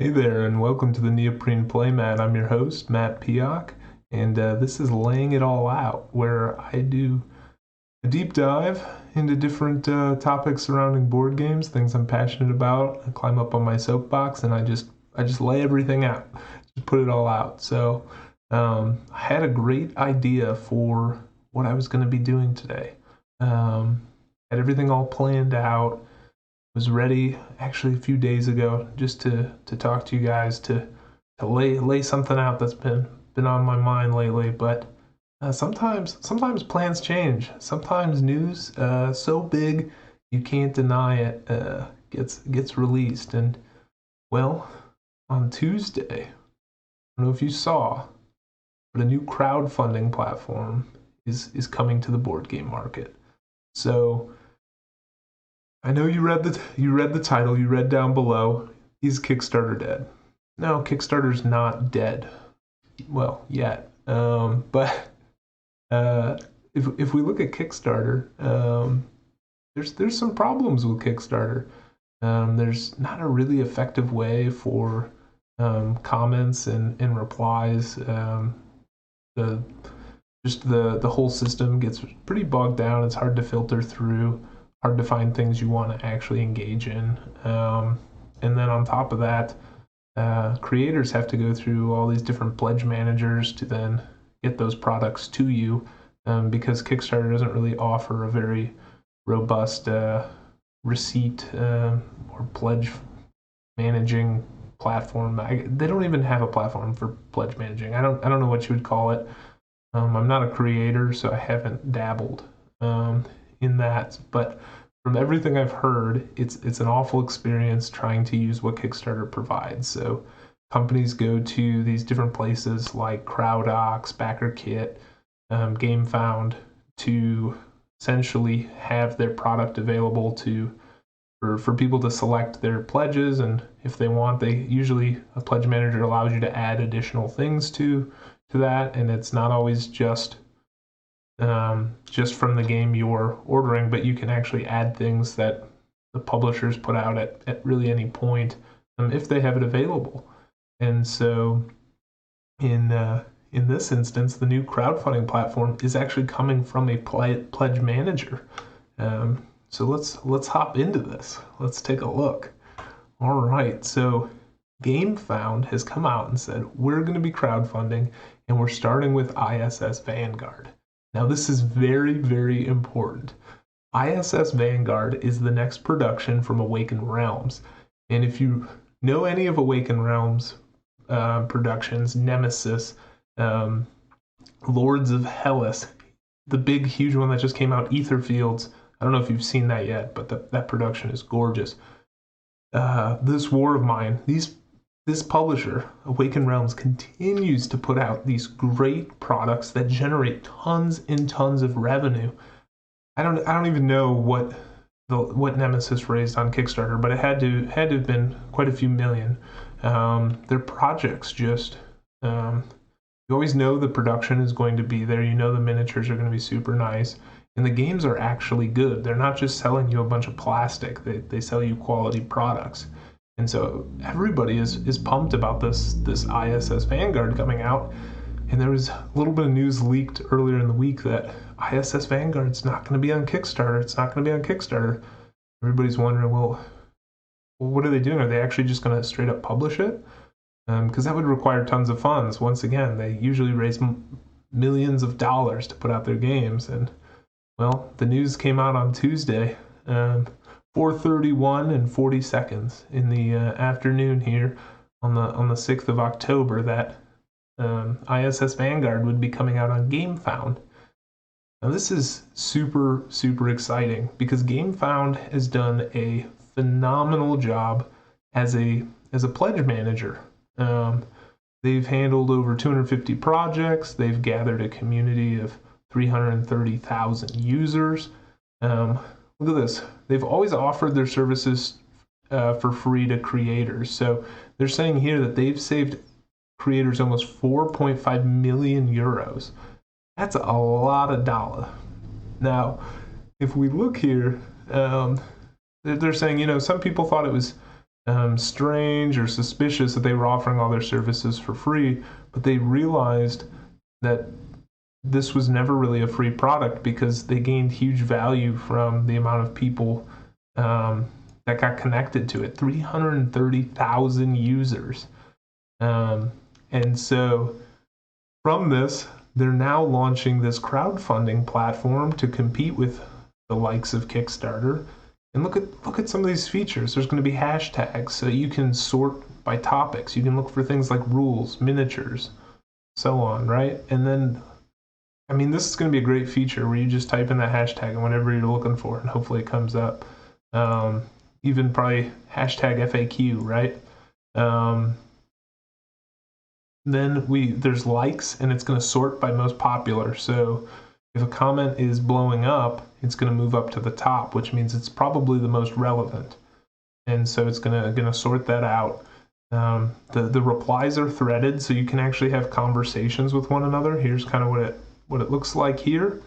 Hey there, and welcome to the Neoprene Playmat. I'm your host, Matt Pioch, and this is Laying It All Out, where I do a deep dive into different topics surrounding board games, things I'm passionate about. I climb up on my soapbox and I just lay everything out, just put it all out. So I had a great idea for what I was going to be doing today. Had everything all planned out, was ready actually a few days ago just to talk to you guys to lay something out that's been on my mind lately. But sometimes plans change. Sometimes news so big you can't deny it gets released. And well, on Tuesday, I don't know if you saw, but a new crowdfunding platform is coming to the board game market. So I know you read the title, you read down below, is Kickstarter dead? No, Kickstarter's not dead. Well, yet. But if we look at Kickstarter, there's some problems with Kickstarter. There's not a really effective way for comments and replies. The the whole system gets pretty bogged down. It's hard to filter through, hard to find things you want to actually engage in. And then on top of that, creators have to go through all these different pledge managers to then get those products to you, because Kickstarter doesn't really offer a very robust receipt or pledge managing platform. They don't even have a platform for pledge managing. I don't know what you would call it. I'm not a creator, so I haven't dabbled in that, but from everything I've heard, it's an awful experience trying to use what Kickstarter provides. So companies go to these different places like CrowdOx, BackerKit, GameFound to essentially have their product available for people to select their pledges, and if they want, they usually a pledge manager allows you to add additional things to that, and it's not always just from the game you're ordering, but you can actually add things that the publishers put out at really any point, if they have it available. And so in this instance, the new crowdfunding platform is actually coming from a pledge manager. So let's hop into this. Let's take a look. All right, so GameFound has come out and said we're going to be crowdfunding, and we're starting with ISS Vanguard. Now, this is very, very important. ISS Vanguard is the next production from Awakened Realms. And if you know any of Awakened Realms productions, Nemesis, Lords of Hellas, the big, huge one that just came out, Etherfields, I don't know if you've seen that yet, but that production is gorgeous. This War of Mine, this publisher, Awakened Realms, continues to put out these great products that generate tons and tons of revenue. I don't even know what Nemesis raised on Kickstarter, but it had to have been quite a few million. Their projects just you always know the production is going to be there. You know the miniatures are going to be super nice, and the games are actually good. They're not just selling you a bunch of plastic. They sell you quality products. And so everybody is pumped about this ISS Vanguard coming out. And there was a little bit of news leaked earlier in the week that ISS Vanguard's not going to be on Kickstarter. It's not going to be on Kickstarter. Everybody's wondering, well, what are they doing? Are they actually just going to straight up publish it? Because that would require tons of funds. Once again, they usually raise millions of dollars to put out their games. And, well, the news came out on Tuesday. 4:31 and 40 seconds in the afternoon here on the 6th of October that ISS Vanguard would be coming out on GameFound. Now this is super, super exciting because GameFound has done a phenomenal job as a pledge manager. They've handled over 250 projects. They've gathered a community of 330,000 users. Look at this. They've always offered their services for free to creators. So they're saying here that they've saved creators almost 4.5 million euros. That's a lot of dollar. Now, if we look here, they're saying, some people thought it was strange or suspicious that they were offering all their services for free, but they realized that this was never really a free product because they gained huge value from the amount of people that got connected to it. 330,000 users. And so from this, they're now launching this crowdfunding platform to compete with the likes of Kickstarter. And look at some of these features. There's going to be hashtags, so you can sort by topics. You can look for things like rules, miniatures, so on, right? And then, I mean, this is going to be a great feature where you just type in that hashtag and whatever you're looking for, and hopefully it comes up. Even probably hashtag FAQ, right? Then there's likes, and it's going to sort by most popular. So if a comment is blowing up, it's going to move up to the top, which means it's probably the most relevant. And so it's going to sort that out. The replies are threaded, so you can actually have conversations with one another. Here's kind of what it looks like here,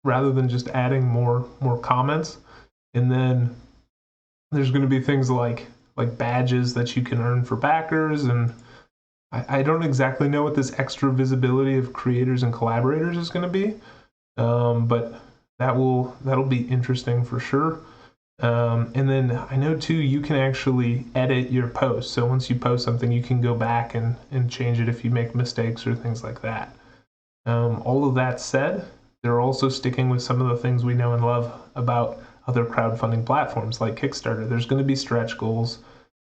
rather than just adding more comments. And then there's going to be things like badges that you can earn for backers, and I don't exactly know what this extra visibility of creators and collaborators is going to be, but that'll be interesting for sure. And then I know too, you can actually edit your post. So once you post something, you can go back and change it if you make mistakes or things like that. All of that said, they're also sticking with some of the things we know and love about other crowdfunding platforms like Kickstarter. There's going to be stretch goals.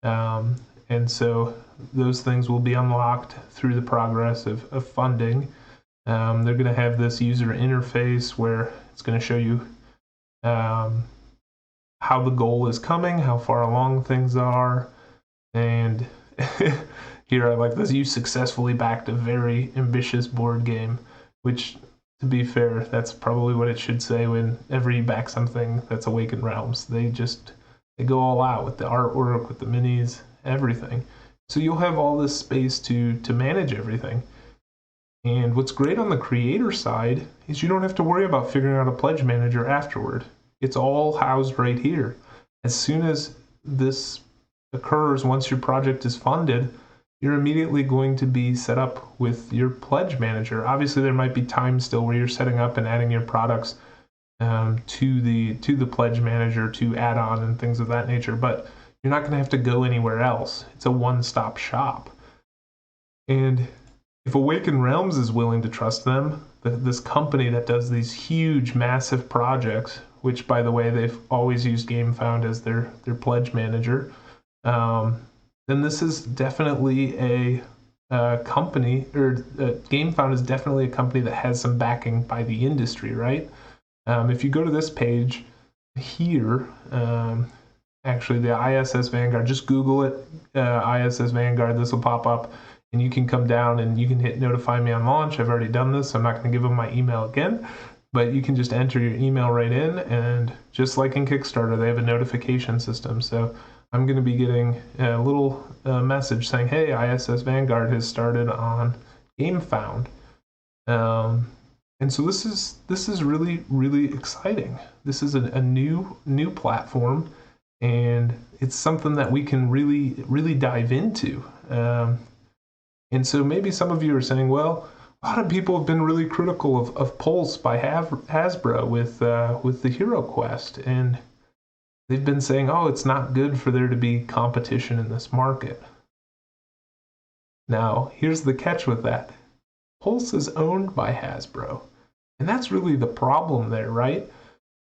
And so those things will be unlocked through the progress of funding. They're going to have this user interface where it's going to show you how the goal is coming, how far along things are. And here I like this: you successfully backed a very ambitious board game, which, to be fair, that's probably what it should say whenever you back something that's Awakened Realms. They go all out with the artwork, with the minis, everything. So you'll have all this space to manage everything. And what's great on the creator side is you don't have to worry about figuring out a pledge manager afterward. It's all housed right here. As soon as this occurs, once your project is funded, you're immediately going to be set up with your pledge manager. Obviously, there might be time still where you're setting up and adding your products to the pledge manager to add on and things of that nature, but you're not going to have to go anywhere else. It's a one-stop shop. And if Awakened Realms is willing to trust them, this company that does these huge, massive projects, which, by the way, they've always used GameFound as their pledge manager, then this is definitely a company, or GameFound is definitely a company that has some backing by the industry, right? If you go to this page here, actually the ISS Vanguard, just Google it, ISS Vanguard, this will pop up, and you can come down and you can hit notify me on launch. I've already done this, so I'm not going to give them my email again, but you can just enter your email right in, and just like in Kickstarter, they have a notification system. So I'm going to be getting a little message saying, hey, ISS Vanguard has started on GameFound. And so this is really, really exciting. This is a new platform, and it's something that we can really, really dive into. And so maybe some of you are saying, well, a lot of people have been really critical of Pulse by Hasbro with the Hero Quest, and they've been saying, oh, it's not good for there to be competition in this market. Now, here's the catch with that. Pulse is owned by Hasbro, and that's really the problem there, right?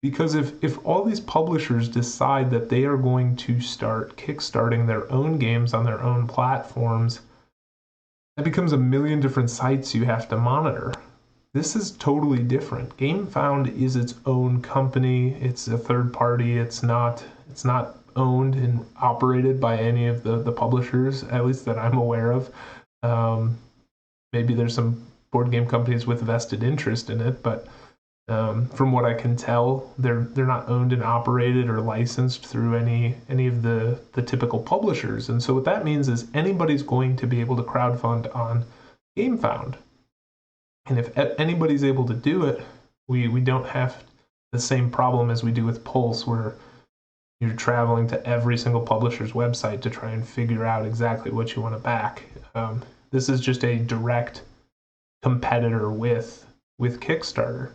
Because if all these publishers decide that they are going to start kickstarting their own games on their own platforms, that becomes a million different sites you have to monitor. This is totally different. GameFound is its own company. It's a third party. It's not owned and operated by any of the publishers, at least that I'm aware of. Maybe there's some board game companies with vested interest in it, but from what I can tell, they're not owned and operated or licensed through any of the typical publishers. And so what that means is anybody's going to be able to crowdfund on GameFound. And if anybody's able to do it, we don't have the same problem as we do with Pulse, where you're traveling to every single publisher's website to try and figure out exactly what you want to back. This is just a direct competitor with Kickstarter.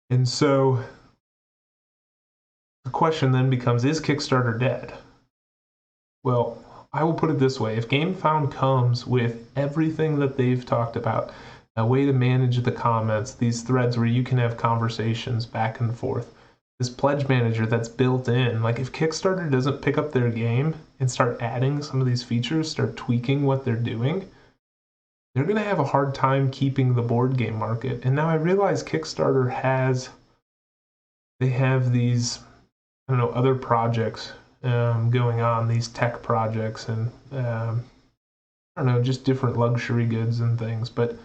And so the question then becomes, is Kickstarter dead? Well, I will put it this way. If GameFound comes with everything that they've talked about, a way to manage the comments, these threads where you can have conversations back and forth, this pledge manager that's built in, like if Kickstarter doesn't pick up their game and start adding some of these features, start tweaking what they're doing, they're going to have a hard time keeping the board game market. And now I realize Kickstarter they have these, I don't know, other projects going on, these tech projects and, I don't know, just different luxury goods and things. But if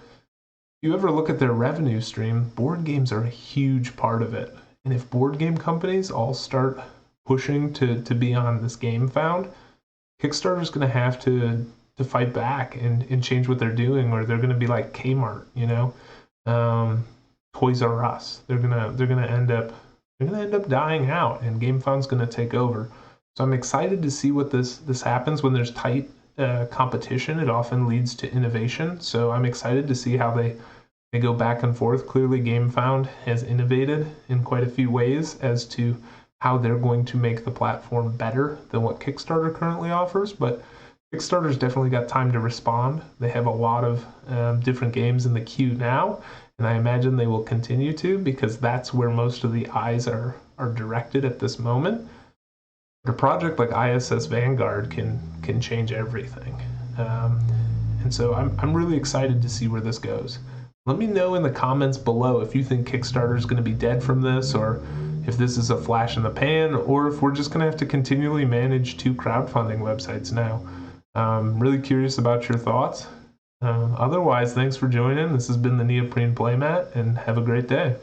you ever look at their revenue stream, board games are a huge part of it. And if board game companies all start pushing to be on this GameFound, Kickstarter's going to have to fight back and change what they're doing, or they're going to be like Kmart, Toys R Us. They're gonna end up dying out, and GameFound's going to take over. So I'm excited to see what this happens when there's tight competition. It often leads to innovation. So I'm excited to see how they go back and forth. Clearly, GameFound has innovated in quite a few ways as to how they're going to make the platform better than what Kickstarter currently offers. But Kickstarter's definitely got time to respond. They have a lot of different games in the queue now, and I imagine they will continue to, because that's where most of the eyes are directed at this moment. A project like ISS Vanguard can change everything. And so I'm really excited to see where this goes. Let me know in the comments below if you think Kickstarter is going to be dead from this, or if this is a flash in the pan, or if we're just going to have to continually manage 2 crowdfunding websites now. I'm really curious about your thoughts. Otherwise, thanks for joining. This has been the Neoprene Playmat, and have a great day.